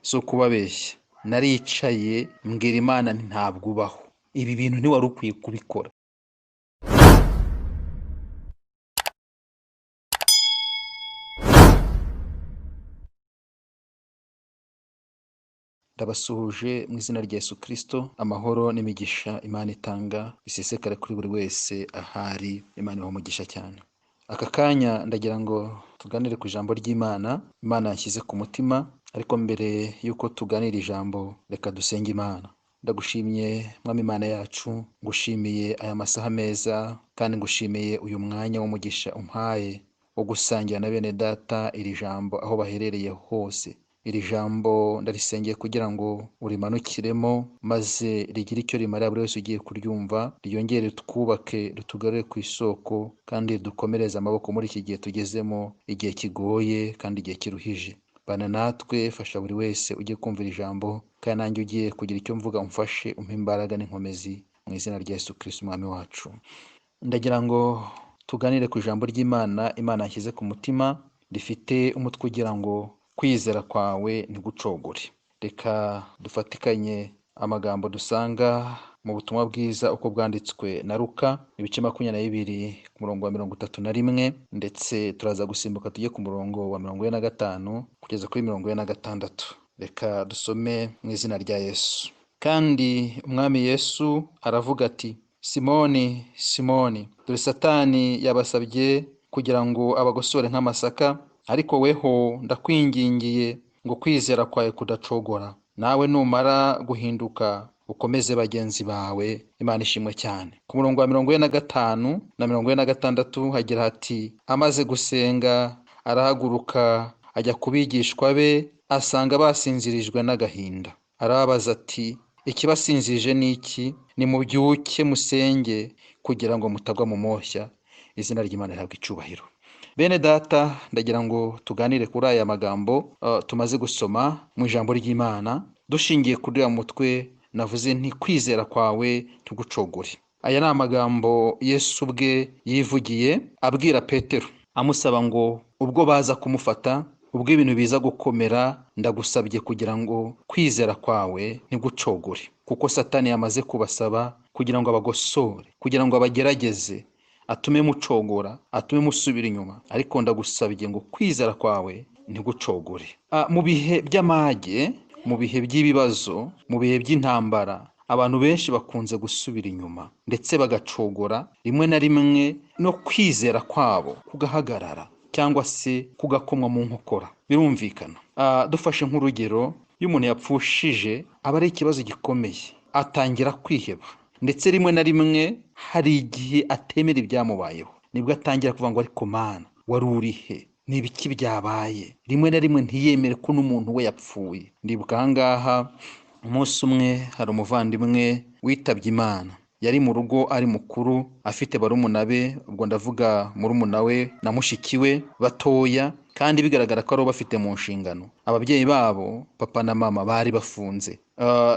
so kubabeshya naricaye mbwira Imana nti ntabwo ubaho, ibi bintu ntiwari ukwiye kubikora. Ndabasuhuje mu izina rya Yesu Kristo, amahoro n'imigisha Imana itanga bisesekare kuri buri wese ahari. Imana ibahe umugisha cyane. Aka kanya ndagira ngo tuganire ku ijambo ry'Imana Imana yashyize ku mutima, ariko mbere y'uko tuganira ijambo reka dusenge Imana. Ndagushimiye Mwami Imana yacu, ngushimiye aya masaha meza kandi ngushimiye uyu mwanya w'umugisha umpaye wo gusangira na bene data iri jambo aho baherereye hose. Iri jambo ndarisengeye kugira ngo urimanukiremo maze rigire icyo rimarira buri wese ugiye kuryumva, ryongere twubake, rutugarure ku isoko kandi dukomereze amaboko muri iki gihe tugezemo, igihe kigoye kandi igihe kiruhije. Bana natwe, fasha buri wese ugiye kumvira ijambo, kandi nanjye ugiye kugira icyo mvuga umfashe, umpe imbaraga n'inkomezi mu izina rya Yesu Kristo umwami wacu. Ndagira ngo tuganire ku ijambo ry'Imana Imana yashyize ku mutima, rifite umutwe ugira ngo kwizera kwawe ntigucogore. Reka dufatikanye amagambo dusanga mu butumwa bwiza uko bwanditswe na Luka, ibice 22 ku murongo wa 31, ndetse turaza gusimbuka tujye ku murongo wa 45 kugeza kuri 46. Reka dusome mu izina rya Yesu. Kandi umwami Yesu aravuga ati, Simoni, Simoni, dore Satani yabasabye kugira ngo abagosore nk'amasaka, ariko weho ndakwingingiye ngo kwizera kwawe kudacogora. Nawe numara guhinduka ukomeze bagenzi bawe. Imana ishimwe cyane. Ku murongo wa 45 na 46 hagira hati, amaze gusenga arahaguruka ajya ku bigishwa be, asanga basinzirijwe n'agahinda. Arababaza ati, ikibasinzirije ni iki? Nimubyuke musenge kugira ngo mutagwa mu moshya. Izina ry'Imana rihabwe icyubahiro. Bene data, ndagira ngo tuganire kuri aya magambo tumaze gusoma mu ijambo ry'Imana, dushingiye kuri ya mutwe navuze nti kwizera kwawe ntigucogore. Aya ni amagambo Yesu ubwe yivugiye abwira Petero, amusaba ngo ubwo baza kumufata, ubwo ibintu biza gukomera, ndagusabye kugira ngo kwizera kwawe ntigucogore, kuko Satani yamaze kubasaba kugira ngo abagosore, kugira ngo abagerageze, atume mucogora, atume musubira inyuma. Ariko ndagusabye ngo kwizera kwawe ntigucogore. Mu bihe by'amage, mu bihe by'ibibazo, mu bihe by'intambara, abantu benshi bakunze gusubira inyuma ndetse bagacogora, rimwe na rimwe no kwizera kwabo kugahagarara cyangwa se kugakomwa mu nkokora. Birumvikana. Dufashe nk'urugero, iyo umuntu yapfushije aba ari ikibazo gikomeye, atangira kwiheba, ndetse rimwe na rimwe hari igihe atemera ibyamubayeho, nibwo atangira kuvuga ngo ariko Mana wari urihe, ni ibiki byabaye? Rimwe na rimwe ntiyemere ko n'umuntu we yapfuye. Ndibuka ahangaha umunsi umwe hari umuvandimwe witabye Imana. Yari mu rugo ari mukuru, afite barumuna be, ubwo ndavuga murumuna we na mushiki we batoya, kandi bigaragara ko ari bafite mu nshingano. Ababyeyi babo, papa na mama, bari bafunze.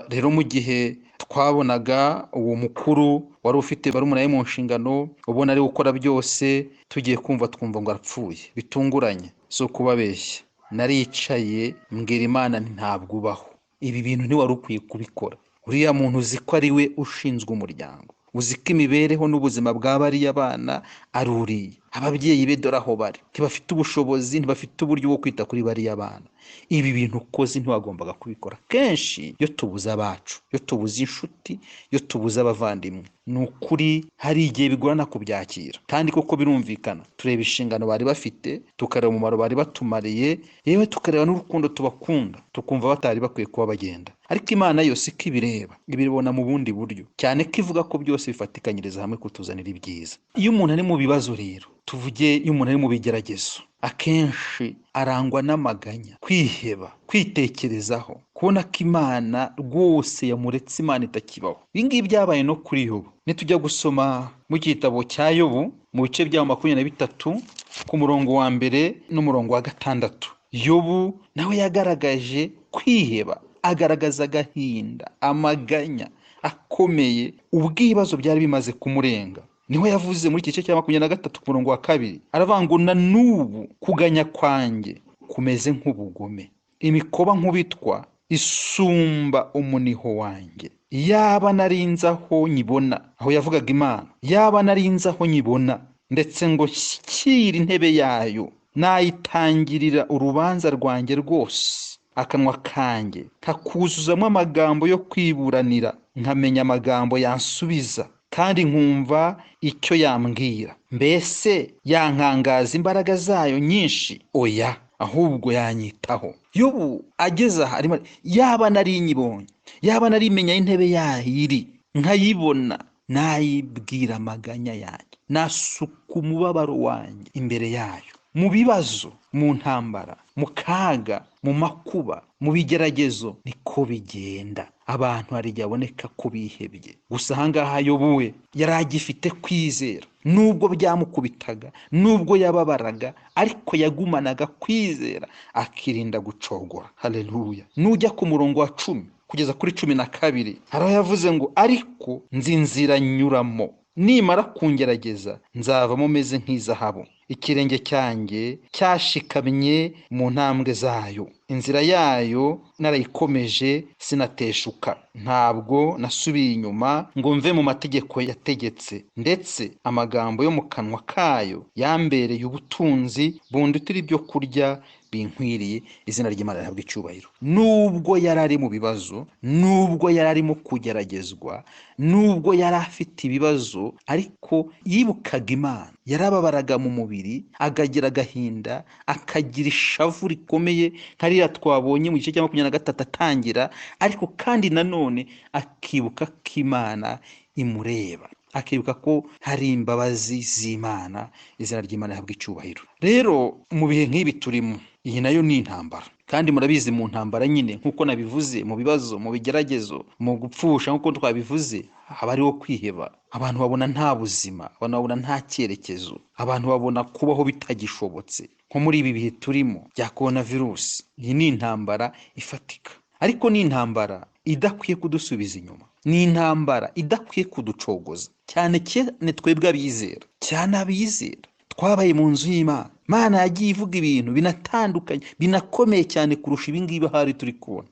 Rero mu gihe twabonaga uwo mukuru wari ufite barumuna be mu nshingano, ubona ari gukora byose, tugiye twumva ngo arapfuye bitunguranye. So kubabeshya naricaye mbwira Imana nti ntabwo ubaho, ibi bintu ntiwari ukwiye kubikora. Uriya muntu uzi ko ari we ushinzwe umuryango, uzi ko imibereho n'ubuzima bwa bariya bana ari uriya. Ababyeyi be dore aho bari, ntibafite ubushobozi, ntibafite uburyo bwo kwita kuri bariya bana. Ibi bintu ukoze ntiwagombaga kubikora. Kenshi iyo tubuze abacu, iyo tubuze inshuti, iyo tubuze abavandimwe, ni ukuri hari igihe bigorana kubyakira. Kandi koko birumvikana, tureba inshingano bari bafite, tukareba umumaro bari batumariye, yewe tukareba n'urukundo tubakunda, tukumva batari bakwiye kuba bagenda. Ariko Imana yose ko ibireba, ibibona mu bundi buryo, cyane ko ivuga ko byose bifatikanyiriza hamwe kutuzanira ibyiza. Iyo umuntu ari mu bibazo rero, tuvuge iyo umuntu ari mu bigeragezo, akenshi arangwa n'amaganya, kwiheba, kwitekerezaho, kubona ko Imana rwose yamuretse, Imana itakibaho. Ibi ngibi byabaye no kuri Yobu. Nitujya gusoma mu gitabo cya Yobu mu bice bya 23 ku murongo wa 1 n'umurongo wa 6, Yobu nawe yagaragaje kwiheba, agaragaza agahinda, amaganya akomeye, ubwibazo byari bimaze kumurenga. Niho yavuze muri igice cya 23 ku murongo wa 2, aravuga ngo na n'ubu kuganya kwanjye kumeze nk'ubugome, imikoba nkubitwa isumba umuniho wanjye. Yaba narinze aho nyibona, aho yavugaga Imana, yaba narinze aho nyibona ndetse ngo shyikire intebe yayo, nayitangirira urubanza rwanjye rwose, akanwa kanjye kakuzuzamo amagambo yo kwiburanira, nkamenya amagambo yansubiza kandi nkumva icyo yambwira. Mbese yankangaza imbaraga zayo nyinshi? Oya, ahubwo yanyitaho. Yobu ageze aha arimo, yaba nari nyibonye, yaba nari menya intebe yayo iri, nkayibona, nayibwira amaganya yanjye, nasuka umubabaro wanjye imbere yayo. Mu bibazo, mu ntambara, mu kaga, mu makuba, mu bigeragezo, niko bigenda. Abantu hari igihe aboneka ko bihebye. Gusa ahangaha Yobu we yari agifite kwizera, nubwo byamukubitaga, nubwo yababaraga, ariko yagumanaga kwizera, akirinda gucogora. Haleluya. Nujya ku murongo wa 10 kugeza kuri 12, haraho yavuze ngo, ariko nzi inzira nyuramo, nimara kungerageza nzavamo meze nk'izahabu. Ikirenge cyanjye cyashikamye mu ntambwe zayo, inzira yayo narayikomeje sinateshuka. Ntabwo nasubiye inyuma ngo mve mu mategeko yategetse, ndetse amagambo yo mu kanwa kayo yambereye ubutunzi bundutira ibyo kurya binkwiriye. Izina ry'Imana rihabwa icyubahiro. Nubwo yari ari mu bibazo, nubwo yari arimo kugeragezwa, nubwo yari afite ibibazo, ariko yibukaga Imana. Yarababaraga mu mubiri, akagira agahinda, akagira ishavu rikomeye nk'ariya twabonye mu gice cya 23 atangira, ariko kandi nanone akibuka ko Imana imureba, akibuka ko hari imbabazi z'Imana. Izina ry'Imana rihabwa icyubahiro. Rero mu bihe nk'ibi turimo, iyi nayo ni intambara, kandi murabizi mu ntambara nyine nk'uko nabivuze, mu bibazo, mu bigeragezo, mu gupfusha nk'uko twabivuze, haba hariho kwiheba. Abantu babona nta buzima, abantu babona nta cyerekezo, abantu babona kubaho bitagishobotse. Nko muri ibi bihe turimo bya coronavirus, iyi ni intambara ifatika, ariko ni intambara idakwiye kudusubiza inyuma, ni intambara idakwiye kuducogoza, cyane cyane twebwe abizera, cyane abizera twabaye mu nzu y'Imana. Imana yagiye ivuga ibintu binatandukanye, binakomeye cyane kurusha ibingibi ahari turi kubona.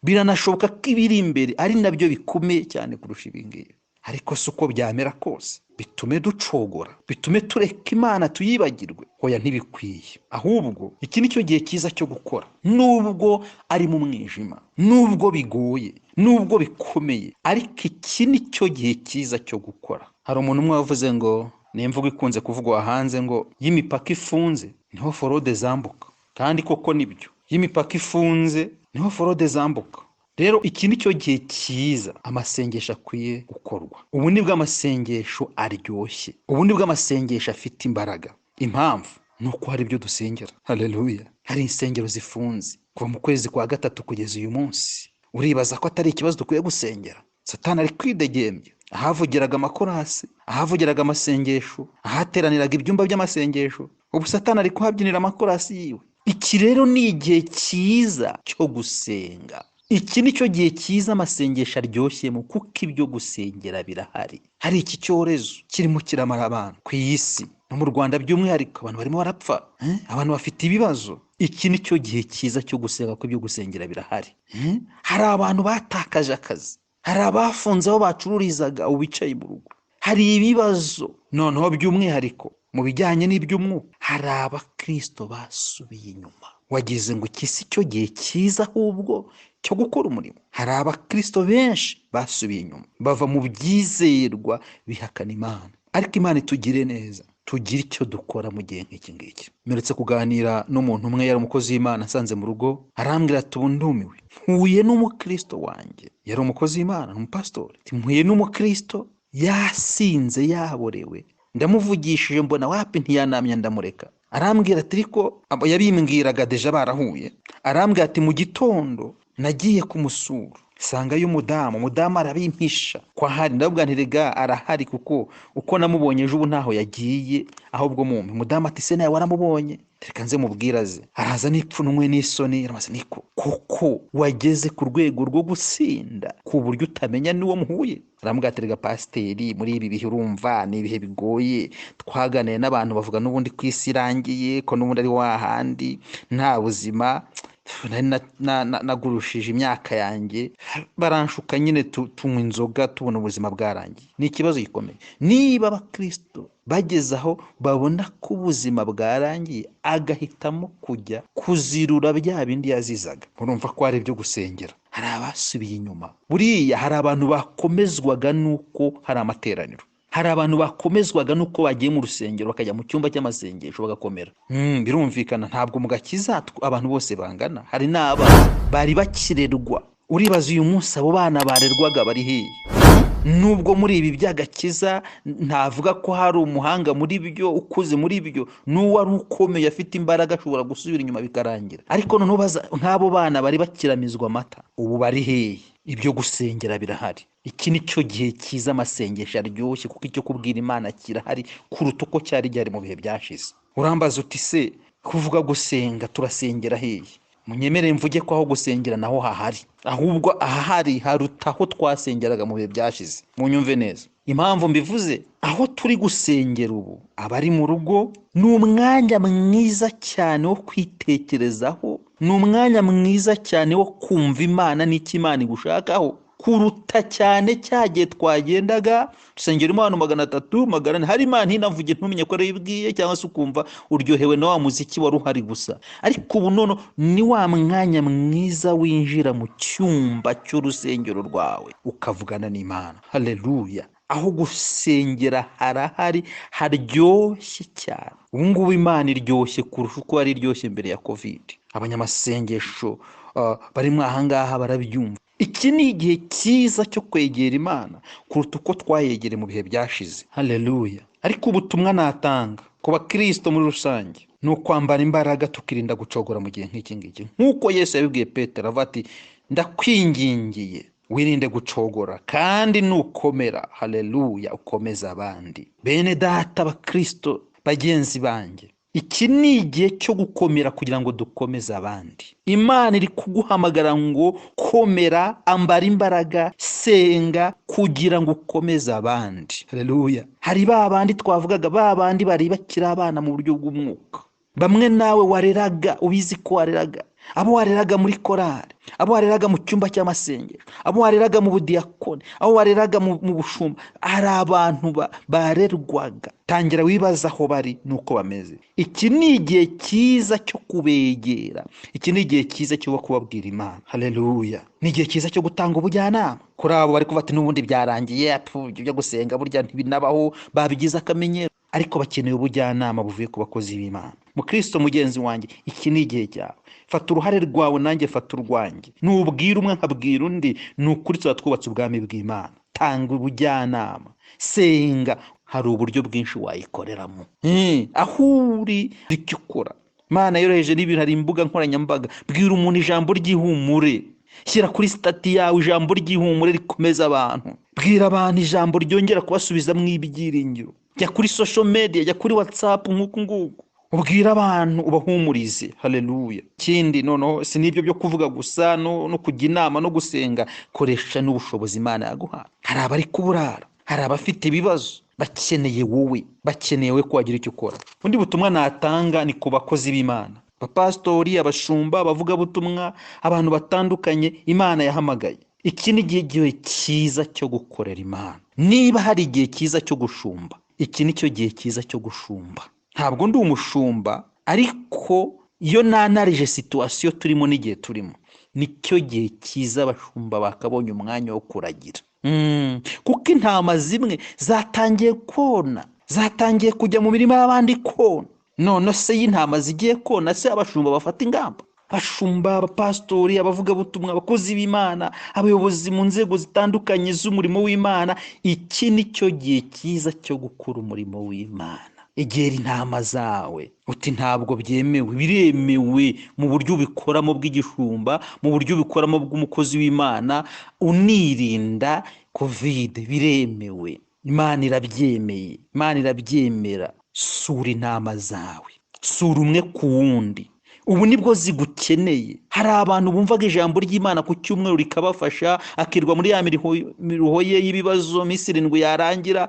Biranashoboka ko ibiri imbere ari nabyo bikomeye cyane kurusha ibingibi, ariko si uko byamera kose bitume ducogora, bitume tureka Imana tuyibagirwe. Hoya, ntibikwiye. Ahubwo iki ni cyo gihe cyiza cyo gukora, nubwo ari mu mwijima, nubwo bigoye, nubwo bikomeye, ariko iki ni cyo gihe cyiza cyo gukora. Hari umuntu umwe wavuze ngo, ni imvugo ikunze kuvugwa hanze, ngo y'imipaka ifunze niho forode zambuka. Kandi koko nibyo, y'imipaka ifunze niho forode zambuka. Rero iki ni cyo gihe cyiza amasengesho akwiye gukorwa. Ubu ni bwo amasengesho aryoshye, ubu ni bwo amasengesho afite imbaraga. Impamvu ni uko hari ibyo dusengera. Haleluya. Hari insengero zifunze kuva mu kwezi kwa 3 kugeza uyu munsi. Uribaza ko atari ikibazo dukwiye gusengera? Satani ari kwidegembya. Ahavugiraga amakorasi, ahavugiraga amasengesho, ahateraniraga ibyumba by'amasengesho, ubu Satani ari kuhabyinira amakorasi yiwe. Iki rero ni igihe cyiza cyo gusenga. Iki ni cyo gihe cyiza amasengesho aryoshye kuko ibyo gusengera birahari. Hari iki cyorezo kirimo kiramara abantu ku isi, no mu Rwanda by'umwihariko abantu barimo barapfa, abantu bafite ibibazo. Iki ni cyo gihe cyiza cyo gusenga kuko ibyo gusengera birahari. Hari abantu batakaje akazi, hari abafunze aho bacururizaga ubu bicaye mu rugo, hari ibibazo noneho by'umwihariko mu bijyanye n'iby'umwuka, hari abakristo basubiye inyuma. Wagize ngo iki si cyo gihe cyiza ahubwo cyo gukora umurimo? Hari abakristo benshi basubiye inyuma, bava mu byizerwa, bihakana Imana. Ariko Imana itugire neza, tugire icyo dukora mu gihe nk'iki ngiki. Mperutse kuganira n'umuntu umwe, yari umukozi w'Imana, asanze mu rugo, arambwira ati, ubu ndumiwe, mpuye n'umukristo wanjye. Yari umukozi w'Imana, n'umupasitori. Mpuye n'umukristo yasinze, yaborewe, ndamuvugishije mbona wapi ntiyanamya, ndamureka. Arambwira ati, ariko yabimbwiraga deja barahuye. Arambwira ati, mu gitondo nagiye kumusura, sangayo umudamu arabimpisha ko ahari. Ndababwira nti, rega arahari, kuko uko namubonye ejo ubu ntaho yagiye, ahubwo mumpe. Umudamu ati, se nawe waramubonye? Reka nze mubwiraze. Araza n'ipfunwe n'isoni, aramaze, niko kuko wageze ku rwego rwo gusinda ku buryo utamenya n'uwo muhuye? Arambwira ati, rega pasiteri, muri ibi bihe urumva ni ibihe bigoye, twaganiye n'abantu bavuga n'ubundi ku isi irangiye, ko n'ubundi ari wahandi nta buzima. nagurushije imyaka yanjye, baranshuka nyine, tunywa inzoga tubona ubuzima bwarangiye. Ni ikibazo gikomeye. Niba abakristo bageze aho babona ko ubuzima bwarangiye, agahitamo kujya kuzirura bya bindi yazizaga, urumva ko hari ibyo gusengera. Hari abasubiye inyuma. Buriya hari abantu bakomezwaga nuko hari amateraniro, hari abantu bakomezwaga nuko bagiye mu rusengero bakajya mu cyumba cy'amasengesho bagakomera. Birumvikana, ntabwo mu gakiza abantu bose bangana. Hari n'abana bari bakirerwa. Uribaza uyu munsi abo bana barerwaga bari hehe? Nubwo muri ibi by'agakiza ntavuga ko hari umuhanga muri byo, ukuze muri byo, n'uwari ukomeye afite imbaraga ashobora gusubira inyuma bikarangira. Ariko noneho nk'abo bana bari bakiramizwa amata, ubu bari hehe? Ibyo gusengera birahari. Iki ni cyo gihe cyiza amasengesho aryoshye, kuko icyo kubwira Imana kirahari kuruta uko cyari gihari mu bihe byashize. Urambaza uti se kuvuga gusenga turasengera hehe? Munyemerere mvuge ko aho gusengera naho hahari, ahubwo ahahari haruta aho twasengeraga mu bihe byashize. Munyumve neza impamvu mbivuze. Aho turi gusengera ubu, abari mu rugo, ni umwanya mwiza cyane wo kwitekerezaho, ni umwanya mwiza cyane wo kumva Imana n'icyo Imana igushakaho, kuruta cyane cyagiye twagendaga dusengera abantu 300, 400, hari Imana inavuge ntumenye ko aribwiye, cyangwa se ukumva uryohewe na wa muziki wari uhari gusa. Ariko ubu none ni wa mwanya mwiza winjira mu cyumba cy'urusengero rwawe ukavugana n'Imana. Haleluya! Aho gusengera harahari, haryoshye cyane. Ubu ngubu Imana iryoshye kurusha uko yari iryoshye mbere ya COVID. Abanyamasengesho barimo ahangaha barabyumva. Iki ni igihe cyiza cyo kwegera Imana kuruta uko twayegere mu bihe byashize. Haleluya! Ariko ubutumwa natanga ku bakristo muri rusange ni ukwambara imbaraga, tukirinda gucogora mu gihe nk'iki ngiki, nk'uko Yesu yabibwiye Petero avuga ati ndakwingingiye wirinde gucogora kandi nukomera. Haleluya! Ukomeza abandi. Bene data bakristo bagenzi banjye, iki ni igihe cyo gukomera kugira ngo dukomeze abandi. Imana iri kuguhamagara ngo komera, ambara imbaraga, senga kugira ngo ukomeze abandi. Haleluya! Hari babandi twavugaga, babandi bari bakiri abana mu buryo bw'umwuka. Bamwe nawe wareraga, ubizi ko wareraga. Abo wareraga muri korari, abo wareraga mu cyumba cy'amasengesho, abo wareraga mu budiyakoni, abo wareraga mu bushumba. Hari abantu barerwaga. Tangira wibaza aho bari nuko bameze. Iki ni igihe cyiza cyo kubegera. Iki ni igihe cyiza cyo kubabwira Imana. Haleluya! Ni igihe cyiza cyo gutanga ubujyanama kuri abo bari kuvuga ati n'ubundi byarangiye, ibyo gusenga burya ntibinabaho, babigize akamenyero. Ariko bakeneye ubujyanama buvuye ku bakozi b'Imana. Mukristo mugenzi wanjye, iki ni igihe cyawe. Fata uruhare rwawe, nanjye fata urwanjye. Nubwira umwe nkabwira undi, ni ukuri tuba twubatse ubwami bw'Imana. Tanga ubujyanama, senga. Hari uburyo bwinshi wayikoreramo. Aho uri icyo ukora. Imana yoroheje n'ibintu, hari imbuga nkoranyambaga. Bwira umuntu ijambo ry'ihumure. Shyira kuri stati yawe ijambo ry'ihumure rikomeza abantu. Bwira abantu ijambo ryongera kubasubiza mu ibyiringiro. Jya kuri social media, jya kuri WhatsApp nk'uku nguku. Ubwira abantu, ubahumurize. Haleluya! Ikindi noneho si n'ibyo byo kuvuga gusa no kujya inama no gusenga. Koresha n'ubushobozi Imana yaguhaye. Hari abari kuburara, hari abafite ibibazo, bakeneye wowe, bakeneye we kwagira icyo ukora. Undi butumwa natanga ni ku bakozi b'Imana, abapastori, abashumba, abavuga butumwa, abantu batandukanye Imana yahamagaye. Iki ni igihe cyiza cyo gukorera Imana. Niba hari igihe cyiza cyo gushumba, iki ni cyo gihe cyiza cyo gushumba. Ntabwo ndi umushumba, ariko iyo nanarije situation turimo n'igihe turimo, nicyo gihe cyiza abashumba bakabonye umwanya wo kuragira. Kuko intama zimwe zatangiye kona, zatangiye kujya mu mirima y'abandi kona. None se y'intama zigiye kona, se abashumba bafata ingamba? Abashumba, abapastori, abavuga butumwa, abakozi b'Imana, abayobozi mu nzego zitandukanye z'umurimo w'Imana, iki ni cyo gihe cyiza cyo gukora umurimo w'Imana. Egera intama zawe. Uti ntabwo byemewe. Biremewe mu buryo ubikoramo bw'igishumba, mu buryo ubikoramo bw'umukozi w'Imana, unirinda COVID. Biremewe. Imana irabyemeye, Imana irabyemera. Sura intama zawe, sura umwe ku wundi. ubu nibwo zigukeneye. Hari abantu bumvaga ijambo ry'Imana ku cyumweru rikabafasha, akirwa muri ya miruho ye y'ibibazo, minsi 7 yarangira,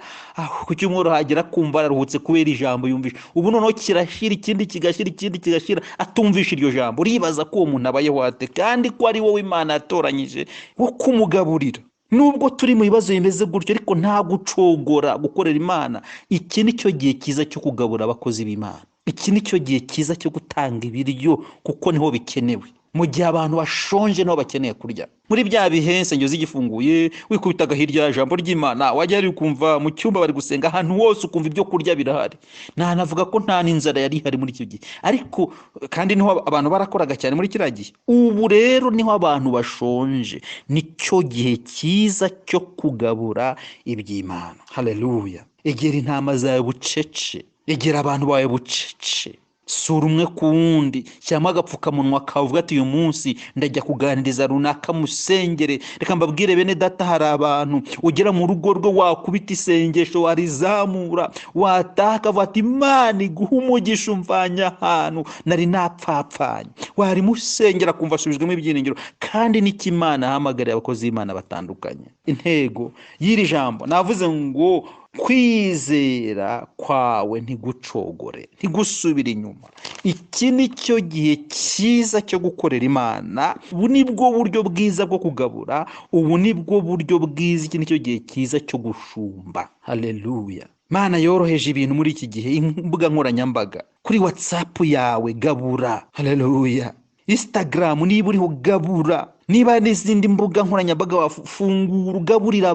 ku cyumweru hagera kumva araruhutse kubera ijambo yumvisha. Ubu noneho kirashira, ikindi kigashira, ikindi kigashira, atumvisha iryo jambo. Uribaza ko uwo muntu abayeho ate, kandi ko ari wowe Imana yatoranyije wo kumugaburira. Nubwo turi mu bibazo bimeze gutyo, ariko nta gucogora gukorera Imana. Iki ni cyo gihe cyiza cyo kugabura abakozi b'Imana. Iki ni cyo gihe cyiza cyo gutanga ibiryo, kuko niho bikenewe. Mu gihe abantu bashonje niho bakeneye kurya. Muri bya bihe insengero zigifunguye, wikubitaga hirya ijambo ry'Imana, wajya ari kumva mu cyumba bari gusenga, ahantu hose ukumva ibyo kurya birahari. Navuga ko nta n'inzara yari ihari muri icyo gihe, ariko kandi niho abantu barakoraga cyane muri kiriya gihe. Ubu rero niho abantu bashonje, nicyo gihe cyiza cyo kugabura iby'Imana. Haleluya. Egera intama zawe bucece, egera abantu bawe bucece, sura umwe ku wundi, cyangwa agapfukamunwa kavuga ati uyu munsi ndajya kuganiriza runaka, musengere. Reka mbabwire bene data, hari abantu ugera mu rugo rwe wakubita isengesho, warizamura, wataka avuga ati Imana iguha umugisha, umvanye ahantu nari napfapfanye. Wari musengera kumva asubijwemo ibyiringiro. Kandi n'iki Imana ahamagariye abakozi b'Imana batandukanye. Intego y'iri jambo navuze ngo kwizera kwawe ntigucogore, ntigusubire inyuma. Iki ni cyo gihe cyiza cyo gukorera Imana. Ubu nibwo buryo bwiza bwo kugabura, ubu nibwo buryo bwiza. Iki ni cyo gihe cyiza cyo gushumba. Haleluya. Imana yoroheje ibintu muri iki gihe. Imbuga nkoranyambaga, kuri WhatsApp yawe gabura. Haleluya. Instagram niba uriho gabura, niba n'izindi mbuga nkoranyambaga wafungura ugaburira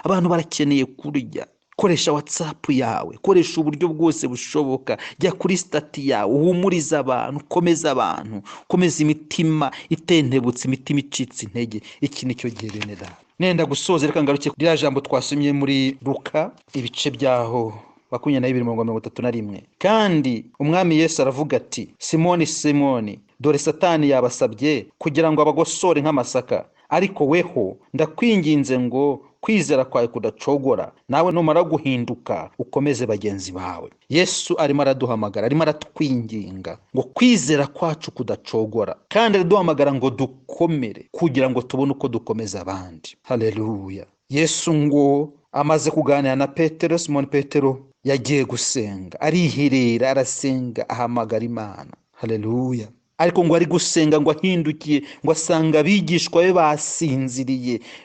abantu barakeneye kurya. Koresha WhatsApp yawe, koresha uburyo bwose bushoboka. Jya kuri stati yawe, uhumuriza abantu, komeza abantu, komeza imitima itentebutse, imitima icitse intege. Iki nicyo gihe bene data. Nenda gusoza, reka ngaruke kuri ya jambo twasomye muri Luka ibice byaho 22:31. Kandi umwami Yesu aravuga ati, Simoni Simoni, dore Satani yabasabye kugira ngo abagosore nk'amasaka, ariko weho ndakwinginze ngo kwizera kwawe kudacogora, nawe numara guhinduka ukomeze bagenzi bawe. Yesu arimo araduhamagara, arimo aratwinginga ngo kwizera kwacu kudacogora, kandi araduhamagara ngo dukomere kugira ngo tubone uko dukomeza abandi. Haleluya. Yesu ngo amaze kuganira na Petero, Simoni Petero yagiye gusenga, arihirira, arasenga, ahamagara Imana. Haleluya. Ariko ngo ari gusenga, ngo ahindukiye, ngo asanga abigishwa be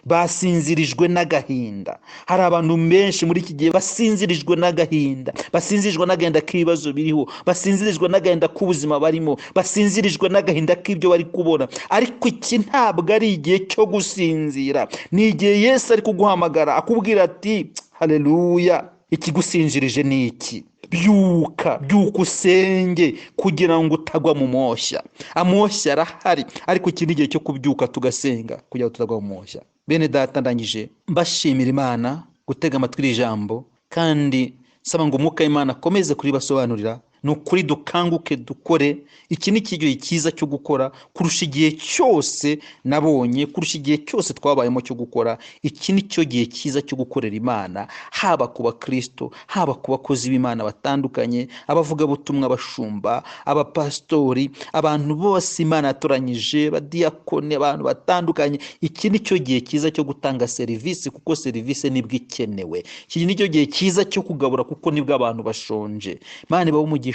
basinzirijwe n'agahinda. Hari abantu benshi muri iki gihe basinzirijwe n'agahinda, basinzirijwe n'agahinda k'ibibazo biriho, basinzirijwe n'agahinda k'ubuzima barimo, basinzirijwe n'agahinda k'ibyo bari kubona. Ariko iki ntabwo ari igihe cyo gusinzira, ni igihe Yesu ari kuguhamagara akubwira ati haleluya, ikigusinjirije ni iki? Byuka usenge kugira ngo utagwa mu moshya. Amoshya arahari, ariko iki ni igihe cyo kubyuka tugasenga kugira ngo tutagwa mu moshya. Bene data, ndangije mbashimira Imana gutega amatwi iri jambo, kandi saba ngo Umwuka w'Imana akomeze kuribasobanurira. Ni ukuri dukanguke dukore. Iki ni igihe cyiza cyo gukora kurusha igihe cyose nabonye, kurusha igihe cyose twabayemo cyo gukora. Iki ni cyo gihe cyiza cyo gukorera Imana, haba ku bakristo, haba ku bakozi b'Imana batandukanye, abavugabutumwa, abashumba, abapastori, abantu bose Imana yatoranyije, badiyakone, abantu batandukanye. Iki ni cyo gihe cyiza cyo gutanga serivisi, kuko serivisi nibwo ikenewe. Iki ni cyo gihe cyiza cyo kugabura, kuko nibwo abantu bashonje. Imana ibahe umugisha,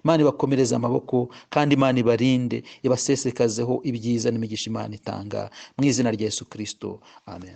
Imana ibakomereze amaboko, kandi Imana ibarinde, ibasesekazeho ibyiza n'imigisha Imana itanga, mu izina rya Yesu Kristo. Amen.